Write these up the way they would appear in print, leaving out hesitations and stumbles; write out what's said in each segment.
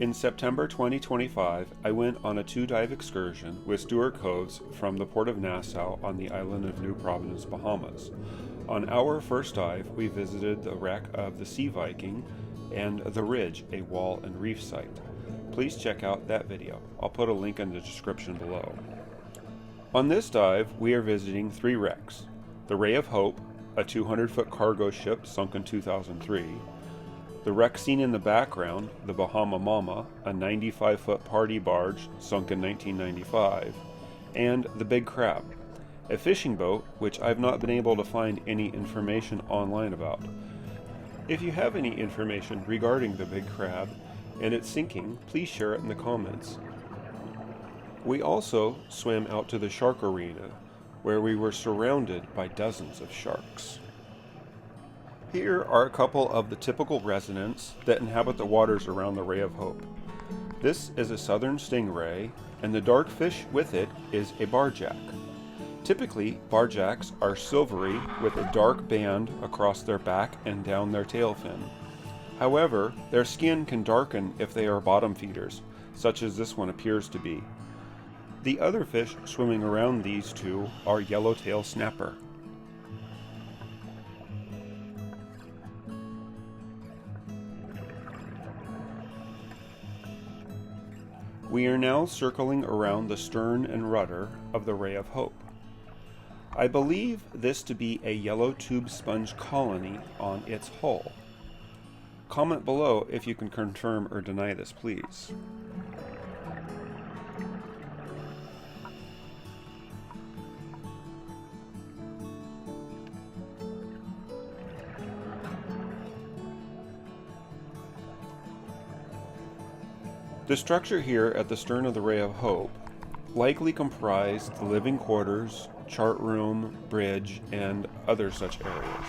In September 2025, I went on a 2-dive excursion with Stuart Coves from the port of Nassau on the island of New Providence, Bahamas. On our first dive, we visited the wreck of the Sea Viking and the Ridge, a wall and reef site. Please check out that video. I'll put a link in the description below. On this dive, we are visiting 3 wrecks. The Ray of Hope, a 200-foot cargo ship sunk in 2003. The wreck seen in the background, the Bahama Mama, a 95-foot party barge sunk in 1995, and the Big Crab, a fishing boat which I've not been able to find any information online about. If you have any information regarding the Big Crab and its sinking, please share it in the comments. We also swam out to the shark arena, where we were surrounded by dozens of sharks. Here are a couple of the typical residents that inhabit the waters around the Ray of Hope. This is a southern stingray, and the dark fish with it is a barjack. Typically, barjacks are silvery with a dark band across their back and down their tail fin. However, their skin can darken if they are bottom feeders, such as this one appears to be. The other fish swimming around these two are yellowtail snapper. We are now circling around the stern and rudder of the Ray of Hope. I believe this to be a yellow tube sponge colony on its hull. Comment below if you can confirm or deny this, please. The structure here at the stern of the Ray of Hope likely comprised the living quarters, chart room, bridge, and other such areas.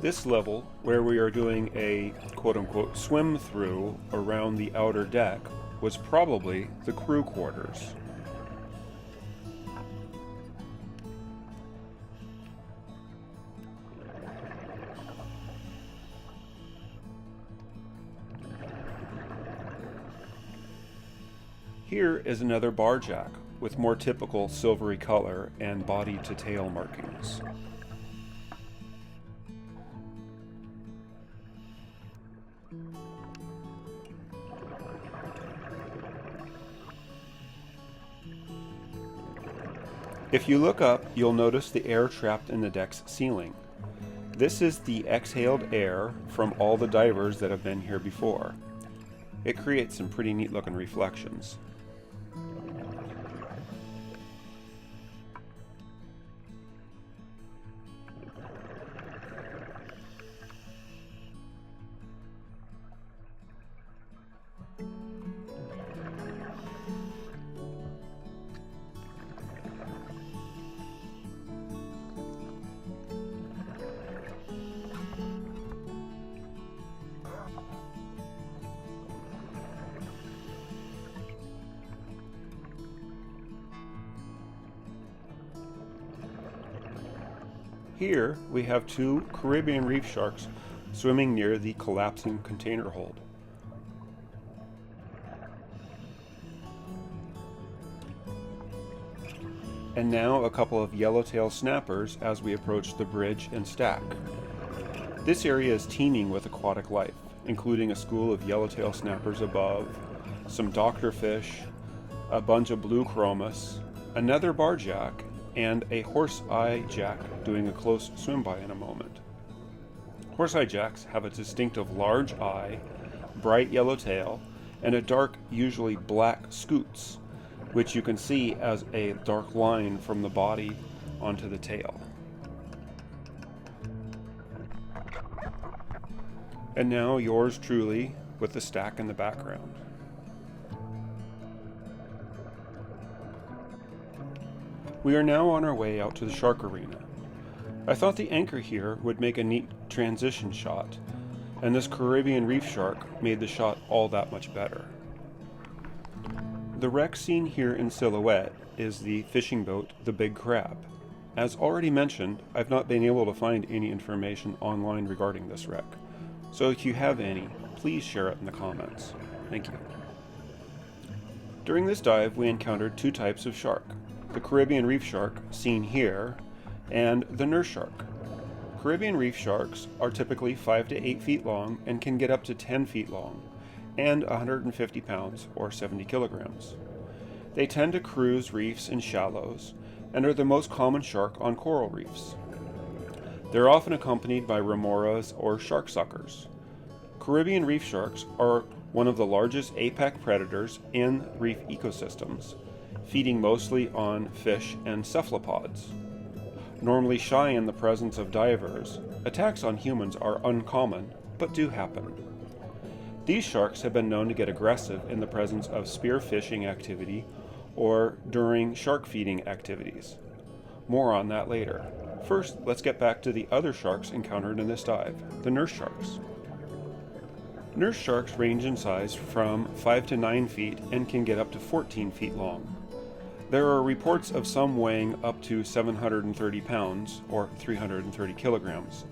This level, where we are doing a quote-unquote swim through around the outer deck, was probably the crew quarters. Here is another barjack with more typical silvery color and body to tail markings. If you look up, you'll notice the air trapped in the deck's ceiling. This is the exhaled air from all the divers that have been here before. It creates some pretty neat looking reflections. Here we have 2 Caribbean reef sharks swimming near the collapsing container hold. And now a couple of yellowtail snappers as we approach the bridge and stack. This area is teeming with aquatic life, including a school of yellowtail snappers above, some doctorfish, a bunch of blue chromis, another barjack, and a horse-eye jack doing a close swim by in a moment. Horse-eye jacks have a distinctive large eye, bright yellow tail, and a dark, usually black scutes, which you can see as a dark line from the body onto the tail. And now yours truly with the stack in the background. We are now on our way out to the shark arena. I thought the anchor here would make a neat transition shot, and this Caribbean reef shark made the shot all that much better. The wreck seen here in silhouette is the fishing boat, the Big Crab. As already mentioned, I've not been able to find any information online regarding this wreck, so if you have any, please share it in the comments. Thank you. During this dive, we encountered two types of shark, the Caribbean reef shark, seen here, and the nurse shark. Caribbean reef sharks are typically 5 to 8 feet long and can get up to 10 feet long, and 150 pounds or 70 kilograms. They tend to cruise reefs in shallows and are the most common shark on coral reefs. They're often accompanied by remoras or shark suckers. Caribbean reef sharks are one of the largest apex predators in reef ecosystems, feeding mostly on fish and cephalopods. Normally shy in the presence of divers, attacks on humans are uncommon, but do happen. These sharks have been known to get aggressive in the presence of spearfishing activity or during shark feeding activities. More on that later. First, let's get back to the other sharks encountered in this dive, the nurse sharks. Nurse sharks range in size from 5 to 9 feet and can get up to 14 feet long. There are reports of some weighing up to 730 pounds or 330 kilograms,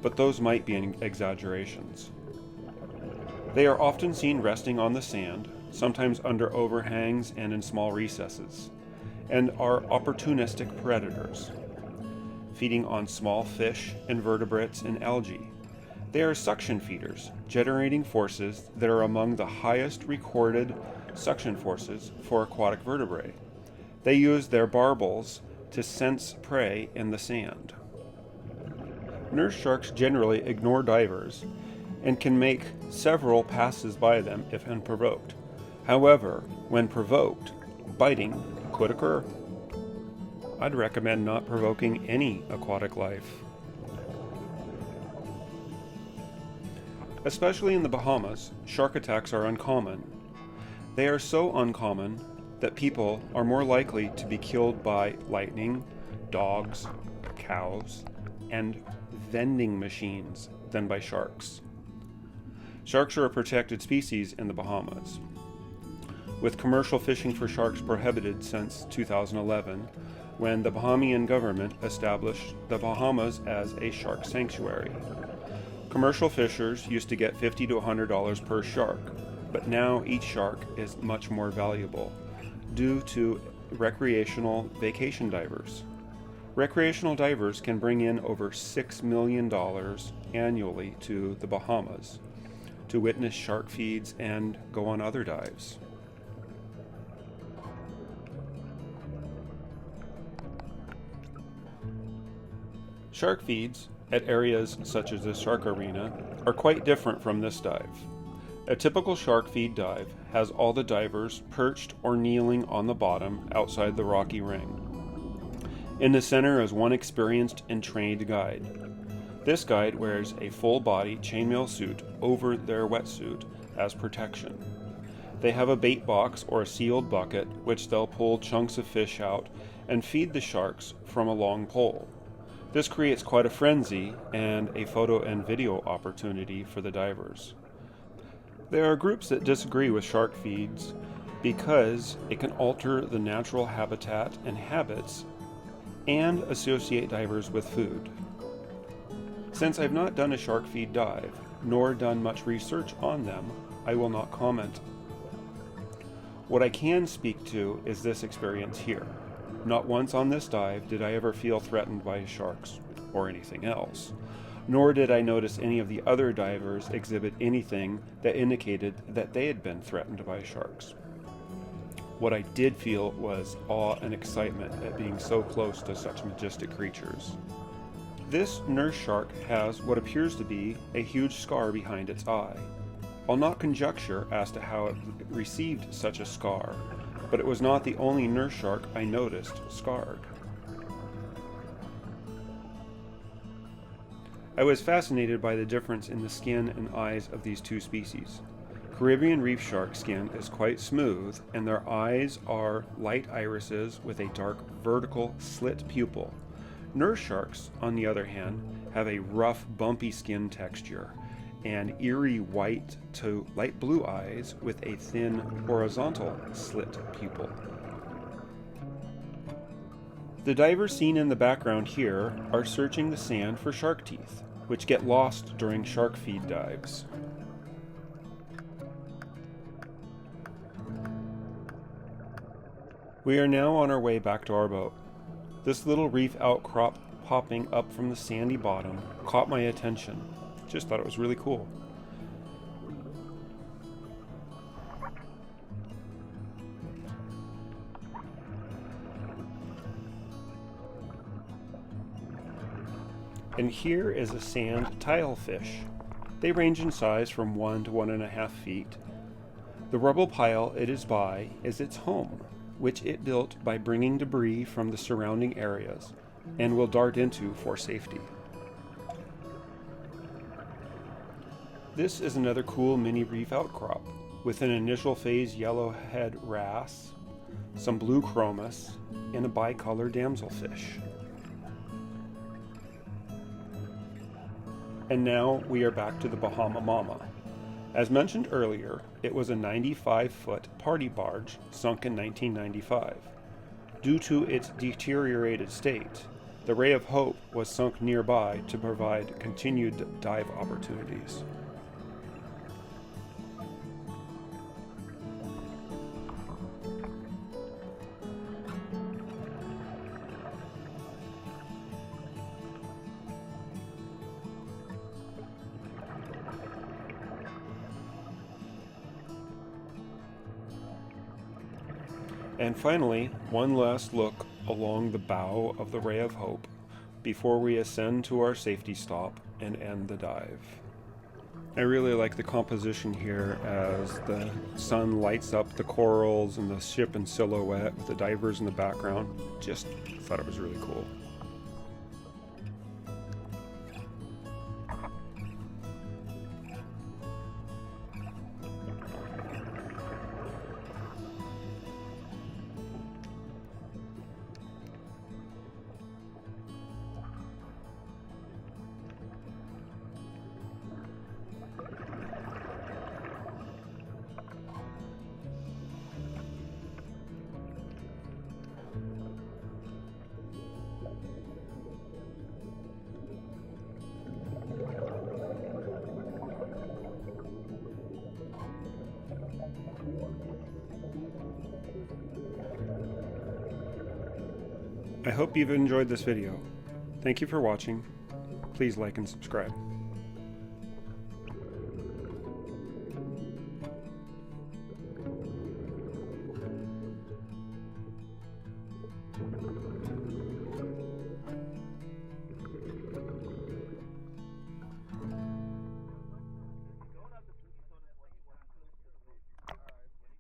but those might be exaggerations. They are often seen resting on the sand, sometimes under overhangs and in small recesses, and are opportunistic predators, feeding on small fish, invertebrates, and algae. They are suction feeders, generating forces that are among the highest recorded suction forces for aquatic vertebrae. They use their barbels to sense prey in the sand. Nurse sharks generally ignore divers and can make several passes by them if unprovoked. However, when provoked, biting could occur. I'd recommend not provoking any aquatic life. Especially in the Bahamas, shark attacks are uncommon. They are so uncommon that people are more likely to be killed by lightning, dogs, cows, and vending machines than by sharks. Sharks are a protected species in the Bahamas, with commercial fishing for sharks prohibited since 2011, when the Bahamian government established the Bahamas as a shark sanctuary. Commercial fishers used to get $50 to $100 per shark, but now each shark is much more valuable due to recreational vacation divers. Recreational divers can bring in over $6 million annually to the Bahamas to witness shark feeds and go on other dives. Shark feeds at areas such as the Shark Arena are quite different from this dive. A typical shark feed dive has all the divers perched or kneeling on the bottom outside the rocky ring. In the center is one experienced and trained guide. This guide wears a full-body chainmail suit over their wetsuit as protection. They have a bait box or a sealed bucket which they'll pull chunks of fish out and feed the sharks from a long pole. This creates quite a frenzy and a photo and video opportunity for the divers. There are groups that disagree with shark feeds because it can alter the natural habitat and habits and associate divers with food. Since I've not done a shark feed dive, nor done much research on them, I will not comment. What I can speak to is this experience here. Not once on this dive did I ever feel threatened by sharks or anything else, nor did I notice any of the other divers exhibit anything that indicated that they had been threatened by sharks. What I did feel was awe and excitement at being so close to such majestic creatures. This nurse shark has what appears to be a huge scar behind its eye. I'll not conjecture as to how it received such a scar, but it was not the only nurse shark I noticed scarred. I was fascinated by the difference in the skin and eyes of these two species. Caribbean reef shark skin is quite smooth, and their eyes are light irises with a dark vertical slit pupil. Nurse sharks, on the other hand, have a rough, bumpy skin texture and eerie white to light blue eyes with a thin horizontal slit pupil. The divers seen in the background here are searching the sand for shark teeth, which get lost during shark feed dives. We are now on our way back to our boat. This little reef outcrop popping up from the sandy bottom caught my attention. Just thought it was really cool. And here is a sand tilefish. They range in size from 1 to 1.5 feet. The rubble pile it is by is its home, which it built by bringing debris from the surrounding areas and will dart into for safety. This is another cool mini reef outcrop with an initial phase yellowhead wrasse, some blue chromis, and a bicolor damselfish. And now we are back to the Bahama Mama. As mentioned earlier, it was a 95-foot party barge sunk in 1995. Due to its deteriorated state, the Ray of Hope was sunk nearby to provide continued dive opportunities. And finally, one last look along the bow of the Ray of Hope before we ascend to our safety stop and end the dive. I really like the composition here as the sun lights up the corals and the ship in silhouette with the divers in the background. Just thought it was really cool. I hope you've enjoyed this video. Thank you for watching. Please like and subscribe.